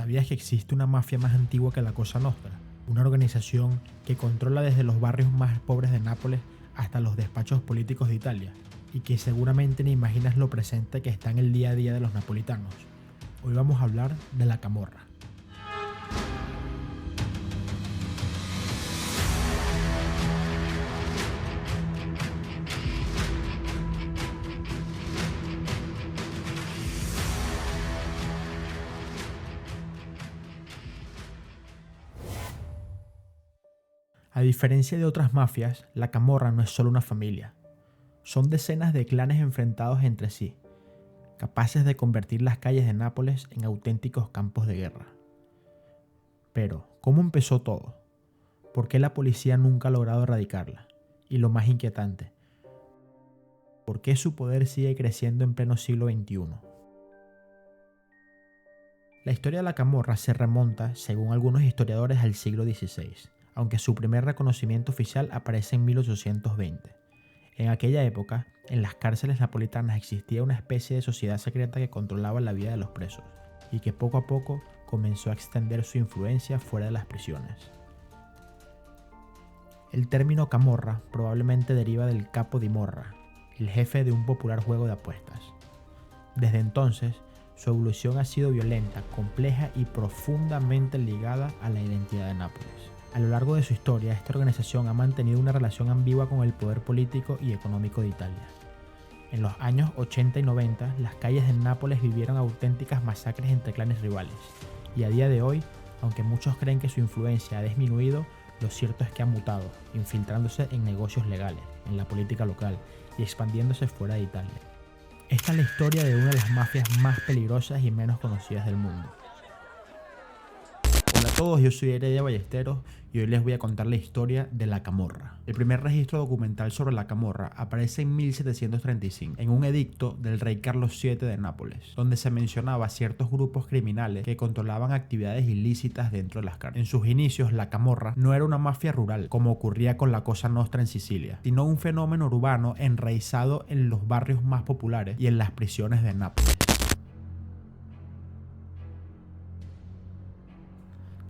¿Sabías que existe una mafia más antigua que la Cosa Nostra? Una organización que controla desde los barrios más pobres de Nápoles hasta los despachos políticos de Italia, y que seguramente ni imaginas lo presente que está en el día a día de los napolitanos. Hoy vamos a hablar de la Camorra. A diferencia de otras mafias, la Camorra no es solo una familia. Son decenas de clanes enfrentados entre sí, capaces de convertir las calles de Nápoles en auténticos campos de guerra. Pero, ¿cómo empezó todo? ¿Por qué la policía nunca ha logrado erradicarla? Y lo más inquietante, ¿por qué su poder sigue creciendo en pleno siglo XXI? La historia de la Camorra se remonta, según algunos historiadores, al siglo XVI, aunque su primer reconocimiento oficial aparece en 1820. En aquella época, en las cárceles napolitanas existía una especie de sociedad secreta que controlaba la vida de los presos, y que poco a poco comenzó a extender su influencia fuera de las prisiones. El término camorra probablemente deriva del capo di morra, el jefe de un popular juego de apuestas. Desde entonces, su evolución ha sido violenta, compleja y profundamente ligada a la identidad de Nápoles. A lo largo de su historia, esta organización ha mantenido una relación ambigua con el poder político y económico de Italia. En los años 80 y 90, las calles de Nápoles vivieron auténticas masacres entre clanes rivales, y a día de hoy, aunque muchos creen que su influencia ha disminuido, lo cierto es que ha mutado, infiltrándose en negocios legales, en la política local y expandiéndose fuera de Italia. Esta es la historia de una de las mafias más peligrosas y menos conocidas del mundo. Hola a todos, yo soy Heredia Ballesteros y hoy les voy a contar la historia de la Camorra. El primer registro documental sobre la Camorra aparece en 1735, en un edicto del rey Carlos VII de Nápoles, donde se mencionaba ciertos grupos criminales que controlaban actividades ilícitas dentro de las cárceles. En sus inicios, la Camorra no era una mafia rural, como ocurría con la Cosa Nostra en Sicilia, sino un fenómeno urbano enraizado en los barrios más populares y en las prisiones de Nápoles.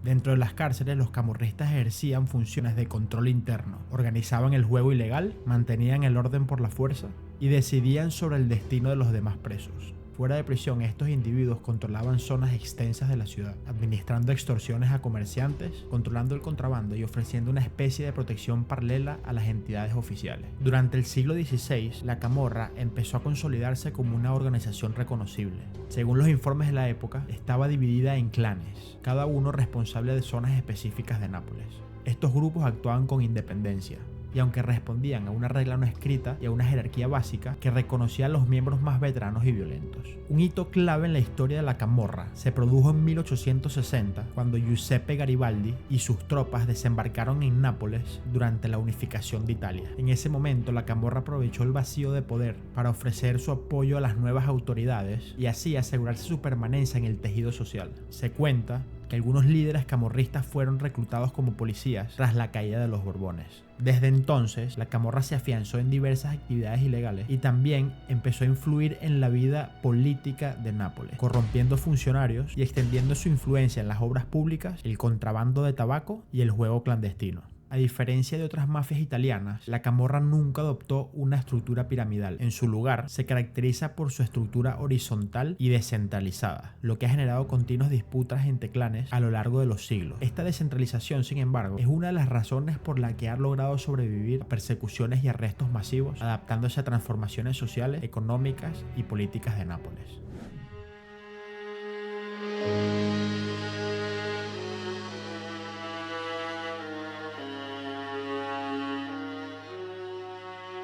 Dentro de las cárceles, los camorristas ejercían funciones de control interno, organizaban el juego ilegal, mantenían el orden por la fuerza y decidían sobre el destino de los demás presos. Fuera de prisión, estos individuos controlaban zonas extensas de la ciudad, administrando extorsiones a comerciantes, controlando el contrabando y ofreciendo una especie de protección paralela a las entidades oficiales. Durante el siglo XVI, la Camorra empezó a consolidarse como una organización reconocible. Según los informes de la época, estaba dividida en clanes, cada uno responsable de zonas específicas de Nápoles. Estos grupos actuaban con independencia, y aunque respondían a una regla no escrita y a una jerarquía básica que reconocía a los miembros más veteranos y violentos. Un hito clave en la historia de la Camorra se produjo en 1860, cuando Giuseppe Garibaldi y sus tropas desembarcaron en Nápoles durante la unificación de Italia. En ese momento, la Camorra aprovechó el vacío de poder para ofrecer su apoyo a las nuevas autoridades y así asegurarse su permanencia en el tejido social. Se cuenta que algunos líderes camorristas fueron reclutados como policías tras la caída de los Borbones. Desde entonces, la Camorra se afianzó en diversas actividades ilegales y también empezó a influir en la vida política de Nápoles, corrompiendo funcionarios y extendiendo su influencia en las obras públicas, el contrabando de tabaco y el juego clandestino. A diferencia de otras mafias italianas, la Camorra nunca adoptó una estructura piramidal. En su lugar, se caracteriza por su estructura horizontal y descentralizada, lo que ha generado continuas disputas entre clanes a lo largo de los siglos. Esta descentralización, sin embargo, es una de las razones por la que ha logrado sobrevivir a persecuciones y arrestos masivos, adaptándose a transformaciones sociales, económicas y políticas de Nápoles.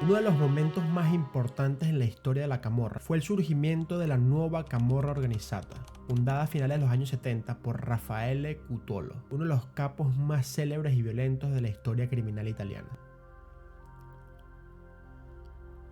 Uno de los momentos más importantes en la historia de la Camorra fue el surgimiento de la nueva Camorra Organizzata, fundada a finales de los años 70 por Raffaele Cutolo, uno de los capos más célebres y violentos de la historia criminal italiana.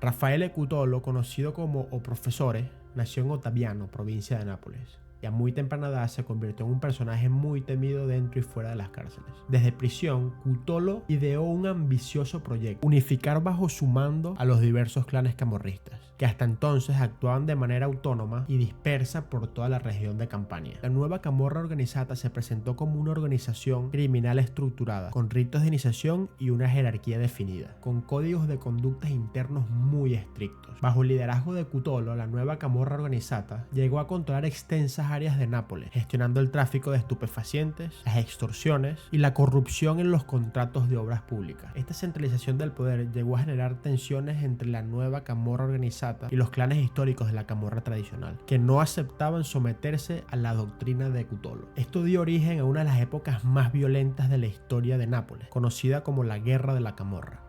Raffaele Cutolo, conocido como O Professore, nació en Ottaviano, provincia de Nápoles, y a muy temprana edad se convirtió en un personaje muy temido dentro y fuera de las cárceles. Desde prisión, Cutolo ideó un ambicioso proyecto: unificar bajo su mando a los diversos clanes camorristas. que hasta entonces actuaban de manera autónoma y dispersa por toda la región de Campania. La nueva Camorra Organizzata se presentó como una organización criminal estructurada, con ritos de iniciación y una jerarquía definida, con códigos de conductas internos muy estrictos. Bajo el liderazgo de Cutolo, la nueva Camorra Organizzata llegó a controlar extensas áreas de Nápoles, gestionando el tráfico de estupefacientes, las extorsiones y la corrupción en los contratos de obras públicas. Esta centralización del poder llegó a generar tensiones entre la nueva Camorra Organizzata y los clanes históricos de la Camorra tradicional, que no aceptaban someterse a la doctrina de Cutolo. Esto dio origen a una de las épocas más violentas de la historia de Nápoles, conocida como la Guerra de la Camorra.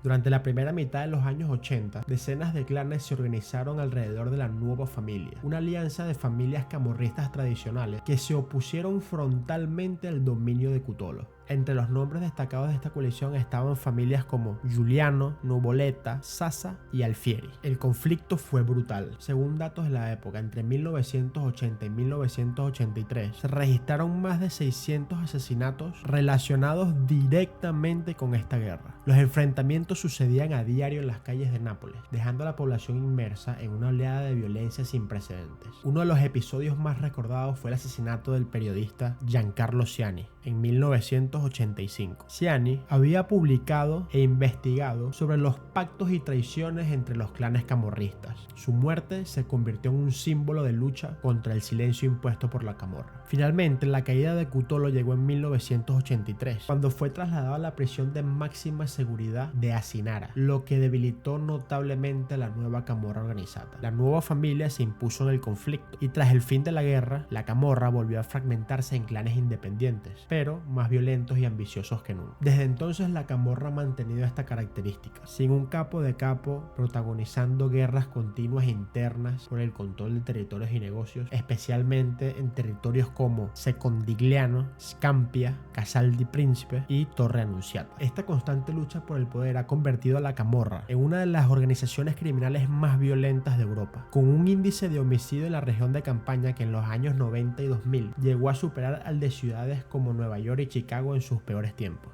Durante la primera mitad de los años 80, decenas de clanes se organizaron alrededor de la nueva familia, una alianza de familias camorristas tradicionales que se opusieron frontalmente al dominio de Cutolo. Entre los nombres destacados de esta coalición estaban familias como Giuliano, Nuvoletta, Sassa y Alfieri. El conflicto fue brutal. Según datos de la época, entre 1980 y 1983 se registraron más de 600 asesinatos relacionados directamente con esta guerra. Los enfrentamientos sucedían a diario en las calles de Nápoles, dejando a la población inmersa en una oleada de violencia sin precedentes. Uno de los episodios más recordados fue el asesinato del periodista Giancarlo Siani en 1985. Siani había publicado e investigado sobre los pactos y traiciones entre los clanes camorristas. Su muerte se convirtió en un símbolo de lucha contra el silencio impuesto por la Camorra. Finalmente, la caída de Cutolo llegó en 1983, cuando fue trasladado a la prisión de máxima seguridad de Asinara, lo que debilitó notablemente a la nueva Camorra Organizzata. La nueva familia se impuso en el conflicto y tras el fin de la guerra, la Camorra volvió a fragmentarse en clanes independientes, pero más violentos y ambiciosos que nunca. Desde entonces la Camorra ha mantenido esta característica, sin un capo de capo, protagonizando guerras continuas e internas por el control de territorios y negocios, especialmente en territorios como Secondigliano, Scampia, Casal di Principe y Torre Annunziata. Esta constante lucha por el poder ha convertido a la Camorra en una de las organizaciones criminales más violentas de Europa, con un índice de homicidio en la región de Campania que en los años 90 y 2000 llegó a superar al de ciudades como Nueva York y Chicago en sus peores tiempos.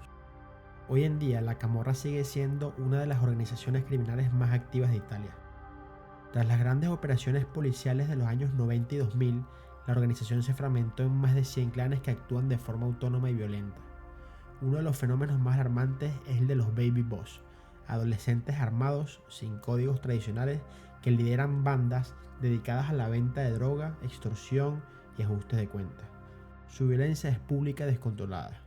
Hoy en día, la Camorra sigue siendo una de las organizaciones criminales más activas de Italia. Tras las grandes operaciones policiales de los años 90 y 2000, la organización se fragmentó en más de 100 clanes que actúan de forma autónoma y violenta. Uno de los fenómenos más alarmantes es el de los baby boss, adolescentes armados sin códigos tradicionales que lideran bandas dedicadas a la venta de droga, extorsión y ajustes de cuentas. Su violencia es pública y descontrolada.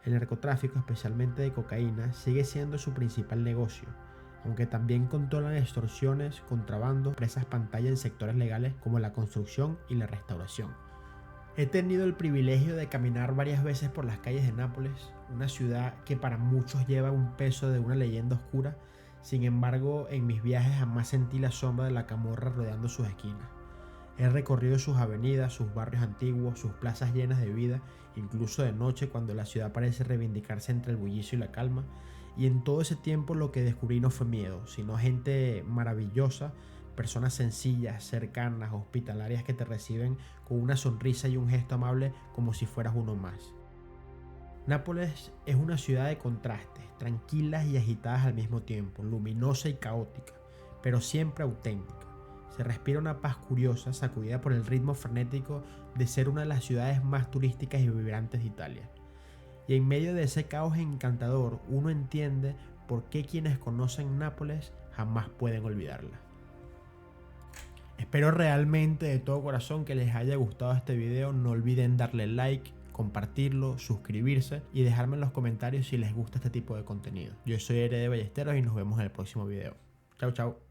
El narcotráfico, especialmente de cocaína, sigue siendo su principal negocio, aunque también controlan extorsiones, contrabando, presas pantalla en sectores legales como la construcción y la restauración. He tenido el privilegio de caminar varias veces por las calles de Nápoles, una ciudad que para muchos lleva un peso de una leyenda oscura. Sin embargo, en mis viajes jamás sentí la sombra de la Camorra rodeando sus esquinas. He recorrido sus avenidas, sus barrios antiguos, sus plazas llenas de vida, incluso de noche cuando la ciudad parece reivindicarse entre el bullicio y la calma. Y en todo ese tiempo lo que descubrí no fue miedo, sino gente maravillosa, personas sencillas, cercanas, hospitalarias que te reciben con una sonrisa y un gesto amable como si fueras uno más. Nápoles es una ciudad de contrastes, tranquilas y agitadas al mismo tiempo, luminosa y caótica, pero siempre auténtica. Se respira una paz curiosa, sacudida por el ritmo frenético de ser una de las ciudades más turísticas y vibrantes de Italia. Y en medio de ese caos encantador, uno entiende por qué quienes conocen Nápoles jamás pueden olvidarla. Espero realmente de todo corazón que les haya gustado este video. No olviden darle like, compartirlo, suscribirse y dejarme en los comentarios si les gusta este tipo de contenido. Yo soy Ere de Ballesteros y nos vemos en el próximo video. Chao, chao.